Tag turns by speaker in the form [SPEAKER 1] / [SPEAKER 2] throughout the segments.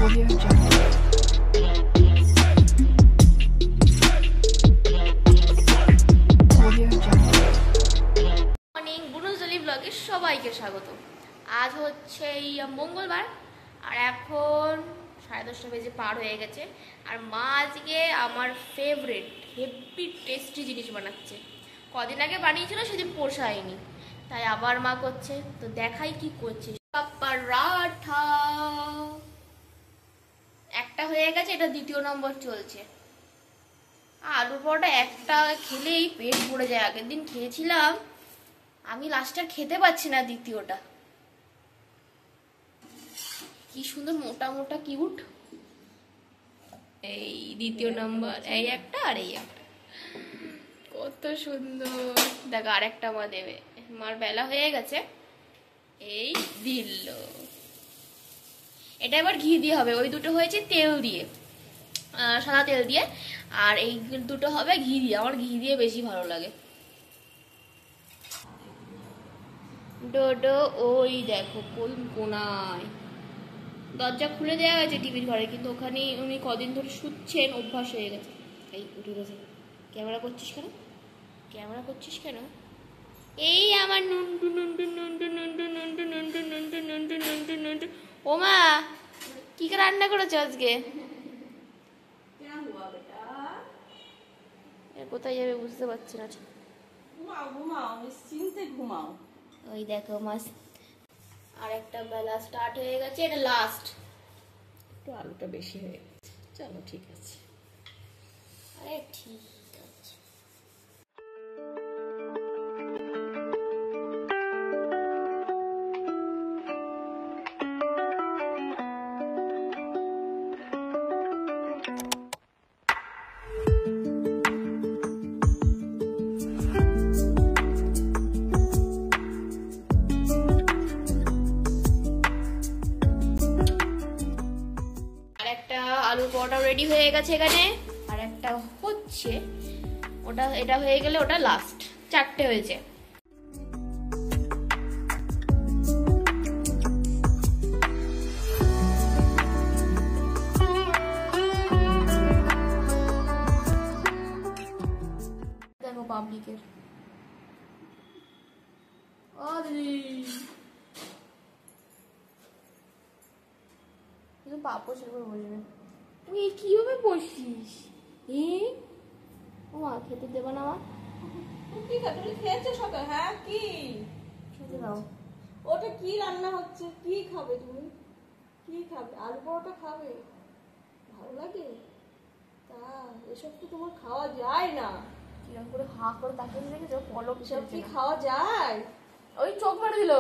[SPEAKER 1] Audio Jungle. Audio Jungle.
[SPEAKER 2] Morning বুনুজলি ব্লগে সবাইকে স্বাগত। আজ হচ্ছে মঙ্গলবার আর এখন 10:30 বেজে পার হয়ে গেছে। আর মা আজকে আমার ফেভারিট হেভি টেস্টি জিনিস বানাচ্ছে। কদিন আগে বানিয়েছিল, সেদিন পোষায়নি, তাই আবার মা করছে। তো দেখাই কি করছে। পরাঠা একটা হয়ে গেছে, এটা দ্বিতীয় নম্বর চলছে। আলুর পরোটা একটা খেলেই পেট ভরে যায়। আগের দিন খেয়েছিলাম, আমি লাস্টটা খেতে পাচ্ছি না। দ্বিতীয়টা কি সুন্দর মোটা মোটা কিউট। এই দ্বিতীয় নম্বর, এই একটা আর এই একটা, কত সুন্দর। দেখো আরেকটা মা দেবে। মার বেলা হয়ে গেছে, এই দিল। এটা এবার ঘি দিয়ে হবে। ওই দুটো হয়েছে তেল দিয়ে, সাদা তেল দিয়ে, আর এই দুটো হবে ঘি দিয়ে। আমার ঘি দিয়ে বেশি ভালো লাগে। ডোডো ওই দেখো কোন কোনায়। দরজা খুলে দেওয়া হয়েছে টিভির ঘরে, কিন্তু ওখানেই উনি কদিন ধরে শুচ্ছেন, অভ্যাস হয়ে গেছে। এই উঠে গেছে। ক্যামেরা করছিস কেন? ক্যামেরা করছিস কেন? এই আমার নুন্টু নুন্টু নুন্টু নুন্টু নুন্টু নুন্টু নুন্টু নুন্টু নুন্টু নুন্টু। ও মা, কি করে রান্না করেছো আজকে? কোথায় যাবে বুঝতে পারছি না।
[SPEAKER 3] ঘুমাও ঘুমাও, নিশ্চিন্তে ঘুমাও।
[SPEAKER 2] ওই দেখো মাছ। আর একটা বেলা স্টার্ট হয়ে গেছে, এটা লাস্ট।
[SPEAKER 3] একটু আলুটা বেশি হয়ে গেছে, চলো ঠিক আছে।
[SPEAKER 2] আরে ঠিক আছে। আলুর পরোটা রেডি হয়ে গেছে এখানে। আর একটা হচ্ছে, ওটা এটা হয়ে গেলে ওটা লাস্ট। 4টে হয়েছে। দেখো পাবলিকের। ও দিদি, কিন্তু পাপড় সেরকম বসবে। তুই কিভাবে বসিস? ও মা, খেতে দেবে না মা?
[SPEAKER 3] কি তুমি খেয়েছো সকাল? হ্যাঁ, কি
[SPEAKER 2] খেতে দাও।
[SPEAKER 3] ওটা কি রান্না হচ্ছে? কি খাবে তুমি? কি খাবে? আলু পরোটা খাবে? ভালো লাগে তা? এসব কি তোমার খাওয়া যায় না?
[SPEAKER 2] কিরকম করে হা করে তাকিয়ে রেখেছো, পলক
[SPEAKER 3] এসব কি
[SPEAKER 2] কি
[SPEAKER 3] খাওয়া যায়?
[SPEAKER 2] ওই চোখ মারে দিল।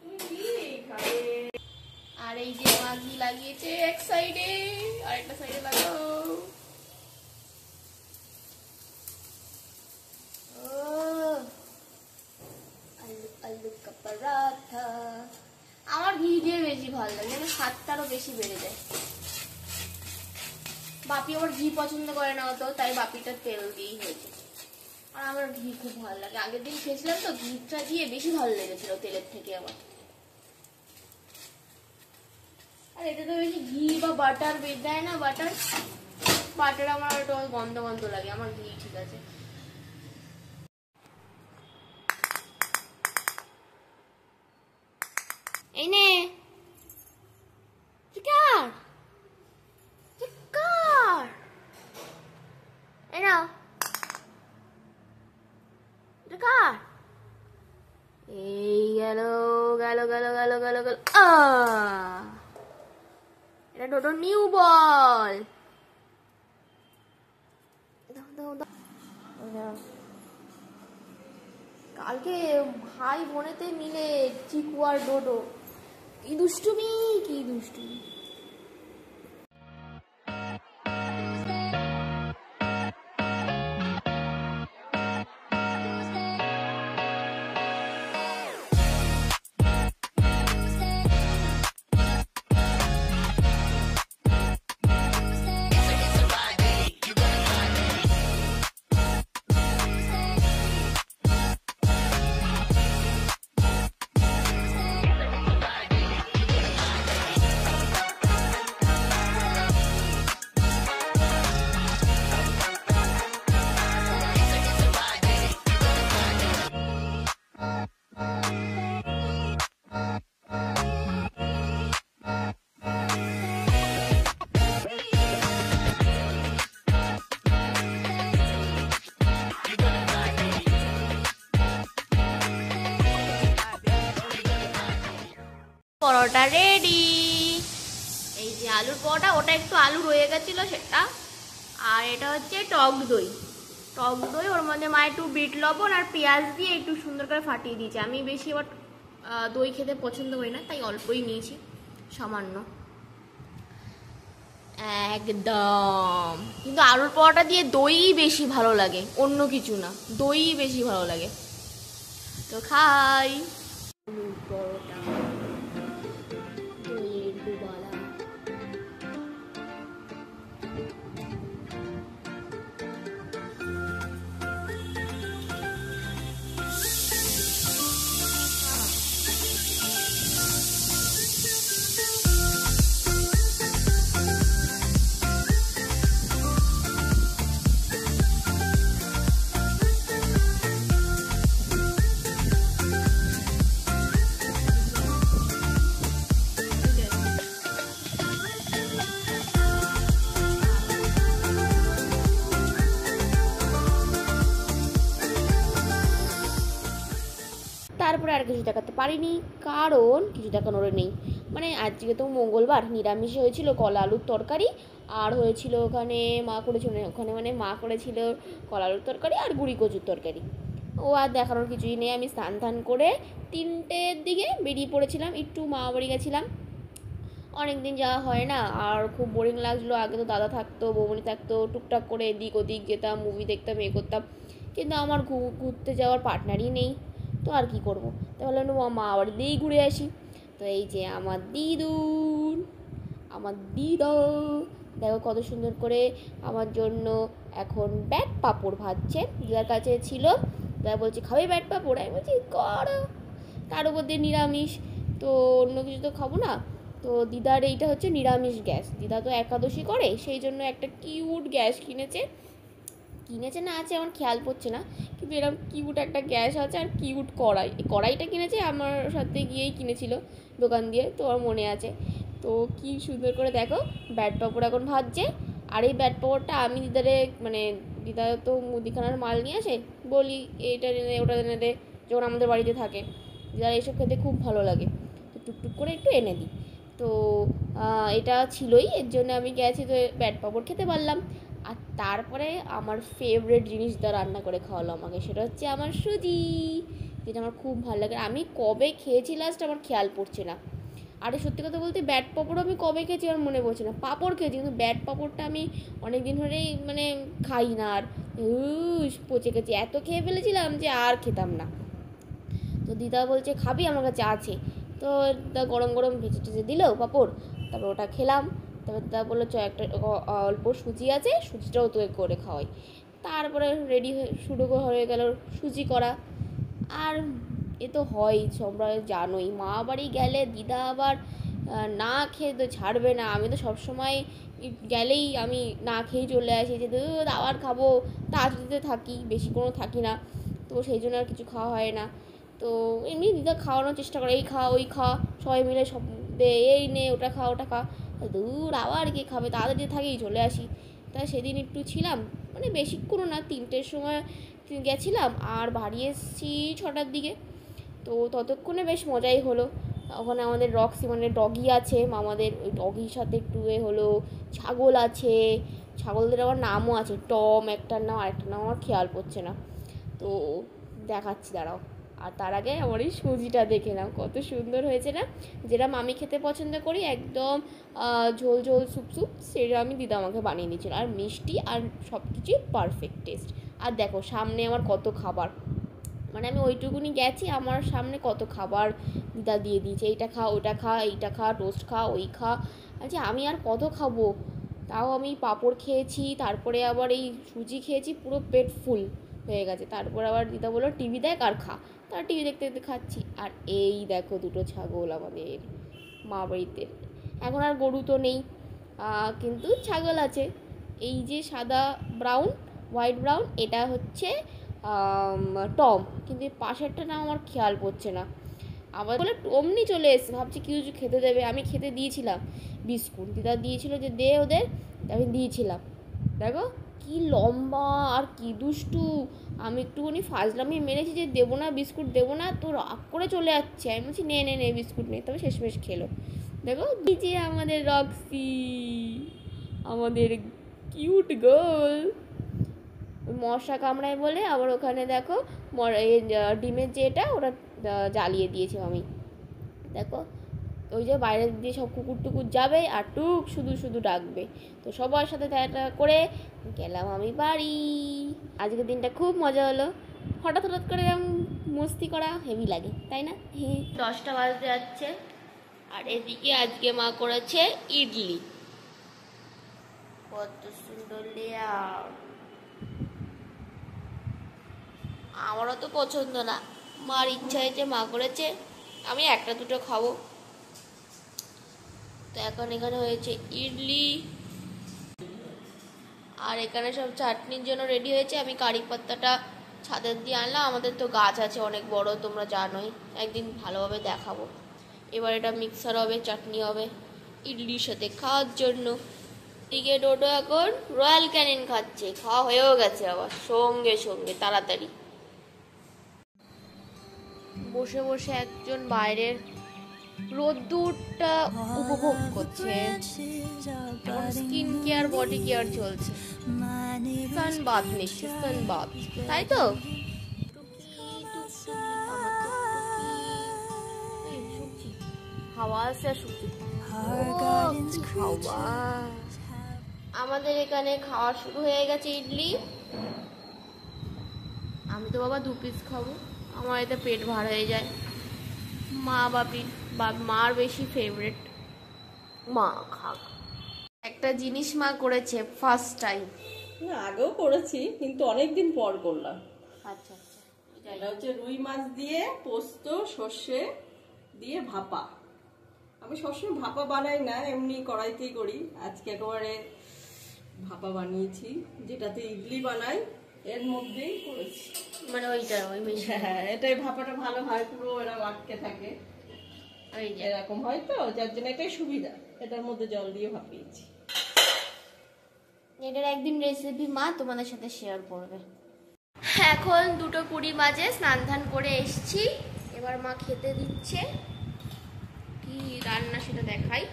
[SPEAKER 3] তুমি কি খাবে?
[SPEAKER 2] আর এই যে মা ঘি লাগিয়েছে এক সাইডে, আর একটা সাইডে লাগাও। আলু আলু কা পরাঠা। আমার ঘি দিয়ে বেশি ভালো লাগে, যেন স্বাদটা আরো বেশি বেড়ে যায়। বাপি আবার ঘি পছন্দ করে না অত, তাই বাপিটা তেল দিয়েই হয়েছে। আর আমার ঘি খুব ভালো লাগে। আগের দিন খেয়েছিলাম তো, ঘিটা দিয়ে বেশি ভালো লেগেছিল তেলের থেকে আমার। আর এটা তো বেশি ঘি বা বাটার দেয় না। বাটার আমার একটু গন্ধ গন্ধ লাগে। আমার ঘি ঠিক আছে। এই নে চিকার চিকার, এই নাও চিকার। এই গেল গেল গেল গেল গেল গেল। এটা ডোডো নিউ বল। কালকে ভাই বোনেতে মিলে চিকু আর ডোডো কি দুষ্টুমি, কি দুষ্টুমি। পরোটা রেডি। এই যে আলুর পরোটা, ওটা একটু আলু রয়ে গেছিলো সেটা। আর এটা হচ্ছে টক দই। টক দই, ওর মধ্যে মা একটু বিট লবণ আর পেঁয়াজ দিয়ে একটু সুন্দর করে ফাটিয়ে দিয়েছে। আমি বেশি আবার দই খেতে পছন্দ করি না, তাই অল্পই নিয়েছি, সামান্য। একদম। কিন্তু আলুর পরোটা দিয়ে দই বেশি ভালো লাগে, অন্য কিছু না, দই বেশি ভালো লাগে। তো খাই আলুর পরোটা, দইয়ের দুবালা। তারপরে আর কিছু দেখাতে পারিনি, কারণ কিছু দেখানোর নেই। মানে আজকে তো মঙ্গলবার, নিরামিষ হয়েছিল কলা আলুর তরকারি, আর হয়েছিল ওখানে মা করেছিল, ওখানে মানে মা করেছিল কলা আলুর তরকারি আর গুঁড়ি কচুর তরকারি। ও আর দেখানোর কিছুই নেই। আমি স্নান টান করে 3টের দিকে বেরিয়ে পড়েছিলাম, একটু মামা বাড়ি গেছিলাম। অনেক দিন যাওয়া হয় না, আর খুব বোরিং লাগছিলো। আগে তো দাদা থাকতো, বৌমনি থাকতো, টুকটাক করে এদিক ওদিক যেতাম, মুভি দেখতাম, এ করতাম। কিন্তু আমার ঘুরতে যাওয়ার পার্টনারই নেই, তো আর কি করবো। তাহলে মা বাড়িতেই ঘুরে আসি। তো এই যে আমার দিদুন, আমার দিদা, দেখো কত সুন্দর করে আমার জন্য এখন ব্যাট পাঁপড় ভাজছে। দিদার কাছে ছিল, দাদা বলছে খাবে ব্যাট পাঁপড়, আমি বলছি করো। তার উপর দিয়ে নিরামিষ, তো অন্য কিছু তো খাবো না। তো দিদার এইটা হচ্ছে নিরামিষ গ্যাস, দিদা তো একাদশী করে, সেই জন্য একটা কিউট গ্যাস কিনেছে না আছে আমার খেয়াল পড়ছে না, কিন্তু এরকম কিউট একটা গ্যাস আছে। আর কিউট কড়াই, এই কড়াইটা কিনেছে আমার সাথে গিয়েই কিনেছিল দোকান দিয়ে, তো আমার মনে আছে। তো কি সুন্দর করে দেখো ব্যাট পাঁপড় এখন ভাজছে। আর এই ব্যাট পাঁপড়টা আমি দিদারে, মানে দিদা তো মুদিখানার মাল নিয়ে আসে, বলি এইটা এনে দে, ওটা এনে দে, যখন আমাদের বাড়িতে থাকে। দিদার এইসব খেতে খুব ভালো লাগে, তো টুকটুক করে একটু এনে দিই। তো এটা ছিলই, এর জন্য আমি গেছি, তো ব্যাট পাঁপড় খেতে পারলাম। আর তারপরে আমার ফেভারিট জিনিসটা রান্না করে খাওয়ালো আমাকে, সেটা হচ্ছে আমার সুজি, যেটা আমার খুব ভালো লাগে। আমি কবে খেয়েছি লাস্ট আমার খেয়াল পড়ছে না। আরে সত্যি কথা বলতে ব্যাট পাঁপড় আমি কবে খেয়েছি আমার মনে পড়ছে না। পাঁপড় খেয়েছি, কিন্তু ব্যাট পাঁপড়টা আমি অনেক দিন ধরেই মানে খাই না, আর পচে গেছি, এত খেয়ে ফেলেছিলাম যে আর খেতাম না। তো দিদা বলছে খাবি, আমার কাছে আছে। তো দিদা গরম গরম ভেজে টেজে দিল পাঁপড়, তারপর ওটা খেলাম। তারপর দিদা বললো চ একটা অল্প সুজি আছে, সুজিটাও তো করে খাওয়াই। তারপরে রেডি হয়ে শুরু হয়ে গেল সুজি করা। আর এ তো হয়, তোমরা জানোই, মা বাড়ি গেলে দিদা আবার না খেয়ে তো ছাড়বে না। আমি তো সবসময় গেলেই আমি না খেয়েই চলে আসি, যে দুধ আবার খাবো, তাড়াতাড়িতে থাকি, বেশি কোনো থাকি না, তো সেই জন্য আর কিছু খাওয়া হয় না। তো এমনি দিদা খাওয়ানোর চেষ্টা করে, এই খা ওই খা, সবাই মিলে সব দে, এই নে ওটা খা ওটা খা, দূর আবার কে খাবে, তাড়াতাড়ি থাকেই চলে আসি। তা সেদিন একটু ছিলাম, মানে বেশিক্ষণও না, 3টের সময় গেছিলাম আর বাড়ি এসেছি 6টার দিকে। তো ততক্ষণে বেশ মজাই হলো। ওখানে আমাদের রক্সি মানে ডগি আছে মামাদের, ওই ডগির সাথে একটু এ হলো। ছাগল আছে, ছাগলদের আবার নামও আছে, টম একটার নাম, আরেকটার নাম আমার খেয়াল পড়ছে না। তো দেখাচ্ছি দাঁড়াও। আর তার আগে আমার এই সুজিটা দেখে নাও, কত সুন্দর হয়েছে না। যেটা আমি খেতে পছন্দ করি একদম ঝোল ঝোল স্যুপ স্যুপ, সেটা আমি দিদা আমাকে বানিয়ে দিয়েছিল। আর মিষ্টি আর সব কিছুই পারফেক্ট টেস্ট। আর দেখো সামনে আমার কত খাবার, মানে আমি ওইটুকুনি গেছি, আমার সামনে কত খাবার দিদা দিয়ে দিয়েছে, এইটা খা ওইটা খা, এইটা খা, টোস্ট খা, ওই খা। আচ্ছা আমি আর কত খাবো, তাও আমি পাঁপড় খেয়েছি, তারপরে আবার এই সুজি খেয়েছি, পুরো পেট ফুল হয়ে গেছে। তারপর আবার দিদা বললো টিভি দেখ আর খা, তার টিভি দেখতে দেখতে খাচ্ছি। আর এই দেখো 2টো ছাগল আমাদের মা বাড়িতে। এখন আর গরু তো নেই, কিন্তু ছাগল আছে। এই যে সাদা ব্রাউন, হোয়াইট ব্রাউন, এটা হচ্ছে টম, কিন্তু এই পাশেরটা নাম আমার খেয়াল পড়ছে না। আবার বলে অমনি চলে এসে, ভাবছি কি কিছু খেতে দেবে, আমি খেতে দিয়েছিলাম বিস্কুট, দিদা দিয়েছিল যে দে ওদের, আমি দিয়েছিলাম। দেখো কি লম্বা আর কি দুষ্টু। আমি একটুখানি ফাজলামি মেরেছি যে দেবো না বিস্কুট দেবো না, তো রাগ করে চলে যাচ্ছে। আমি বলছি নে নে নে বিস্কুট নেই, তবে শেষমেশ খেলো। দেখো যে আমাদের রক্সি, আমাদের কিউট গার্ল। মশা কামড়ায় বলে আবার ওখানে দেখো ডিমের যে এটা ওটা জ্বালিয়ে দিয়েছে আমি। দেখো ওই যে বাইরে দিয়ে সব কুকুর টুকুর যাবে আর টুক শুধু শুধু ডাকবে। তো সবার সাথে দেখা করে গেলাম আমি বাড়ি। আজকের দিনটা খুব মজা হলো। হঠাৎ হঠাৎ করে মস্তি করা হেভি লাগে, তাই না? 10টা বাজতে যাচ্ছে আর এদিকে আজকে মা করেছে ইডলি। কত সুন্দর লেয়ার। আমারও তো পছন্দ না, মার ইচ্ছা হয়েছে মা করেছে, আমি একটা দুটো খাবো। তো এখন এখানে হয়েছে ইডলি আর এখানে সব চাটনির জন্য রেডি হয়েছে। আমি কারি পাত্তাটা ছাদের দিয়ে আনলাম, আমাদের তো গাছ আছে অনেক বড়, তোমরা জানোই, একদিন ভালোভাবে দেখাবো। এবার এটা মিক্সার হবে, চাটনি হবে ইডলির সাথে খাওয়ার জন্য। দিকে ডোডো এখন রয়্যাল ক্যানিন খাচ্ছে, খাওয়া হয়েও গেছে আবার সঙ্গে সঙ্গে তাড়াতাড়ি। বসে বসে একজন বাইরের রোদ্দুরটা উপভোগ করছে, স্কিন কেয়ার বডি কেয়ার চলছে, সানবাথ নিচ্ছে, সানবাথ, তাই তো? হাওয়া আছে হাওয়া। আমাদের এখানে খাওয়া শুরু হয়ে গেছে ইডলি। আমি তো বাবা 2 পিস খাবো, আমার এতে পেট ভার হয়ে যায়। মার বেশি ফেভারিট, মা খাক। একটা জিনিস মা করেছে ফার্স্ট টাইম।
[SPEAKER 3] না আগেও করেছি কিন্তু অনেকদিন পর করলাম।
[SPEAKER 2] আচ্ছা আচ্ছা,
[SPEAKER 3] এটা হচ্ছে রুই মাছ দিয়ে পোস্ত সর্ষে দিয়ে ভাপা। আমি সবসময় ভাপা বানাই না, এমনি কড়াইতেই করি। আজকে একেবারে ভাপা বানিয়েছি, যেটাতে ইডলি বানাই এর মধ্যেই করেছি।
[SPEAKER 2] মানে ওইটা ওই মেশিন।
[SPEAKER 3] হ্যাঁ, এটাই ভাপাটা ভালো হয়, পুরো এরা আটকে থাকে,
[SPEAKER 2] ওই যে
[SPEAKER 3] এরকম হয় তো, যার জন্য এটাই সুবিধা। এটার মধ্যে জল দিয়ে ভাপিয়েছি।
[SPEAKER 2] এটার একদিন রেসিপি মা তোমাদের সাথে শেয়ার করবে। এখন 2:20 বাজে, স্নান ধান করে এসছি, এবার মা খেতে দিচ্ছে। কি রান্না সেটা দেখাই।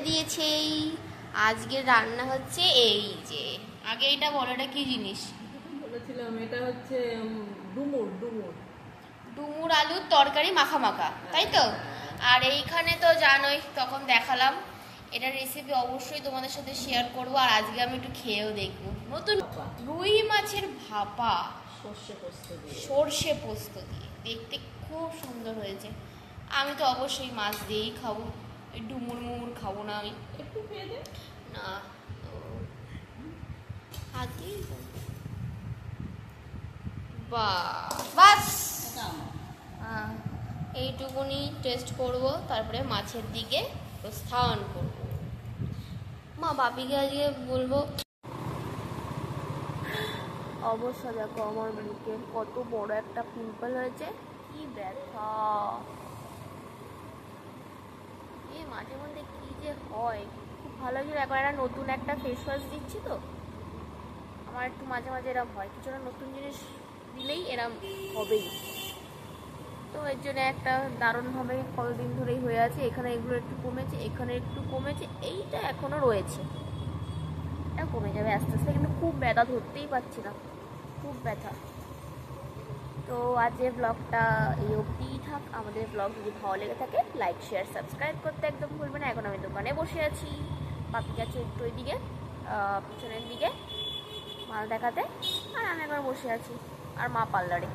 [SPEAKER 2] দিয়েছে আজকের রান্না হচ্ছে এই যে, আগে এটা বলো, এটা কি জিনিস?
[SPEAKER 3] বলেছিলাম এটা হচ্ছে ডুমুর ডুমুর
[SPEAKER 2] ডুমুর আলুর তরকারি মাখা মাখা, তাই তো? আর এইখানে তো জানোই, তখন দেখালাম। এটার রেসিপি অবশ্যই তোমাদের সাথে শেয়ার করব, আর আজকে আমি একটু খেয়েও দেখবো। নতুন রুই মাছের ভাপা সর্ষে পোস্ত দিয়ে, দেখতে খুব সুন্দর হয়েছে। আমি তো অবশ্যই মাছ দিয়েই খাবো, এই ডুমুর মুমুর খাবো না আমি।
[SPEAKER 3] একটু খেয়ে দে
[SPEAKER 2] না, আজকেই বাস এইটুকুনি টেস্ট করব, তারপরে মাছের দিকে প্রস্থান করব। মা বাপিকে আজকে বলবো। অবশ্য দেখো আমার মুখে কত বড় একটা পিম্পল হয়েছে, কি ব্যথা। এই মাঝে মধ্যে কি যে হয়, খুব ভালো লাগে। এখন একটা নতুন একটা ফেস ওয়াশ দিচ্ছি তো, আমার একটু মাঝে মাঝে এরম হয়, কিছুটা নতুন জিনিস দিলেই এরম হবেই। তো এর জন্য একটা দারুণভাবে কতদিন ধরেই হয়ে আছে। এখানে এগুলো একটু কমেছে, এখানে একটু কমেছে, এইটা এখনো রয়েছে, এটা কমে যাবে আস্তে আস্তে। কিন্তু খুব ব্যথা, ধরতেই পারছি না, খুব ব্যথা। তো আজকের ব্লগটা এই অবধিই থাক। আমাদের ব্লগ যদি ভালো লেগে থাকে লাইক শেয়ার সাবস্ক্রাইব করতে একদম ভুলবে না। এখন আমি দোকানে বসে আছি, বাকি আছে একটু ওইদিকে পিছনের দিকে মাল দেখাতে, আর আমি একবার বসে আছি, আর মা পার্লারে।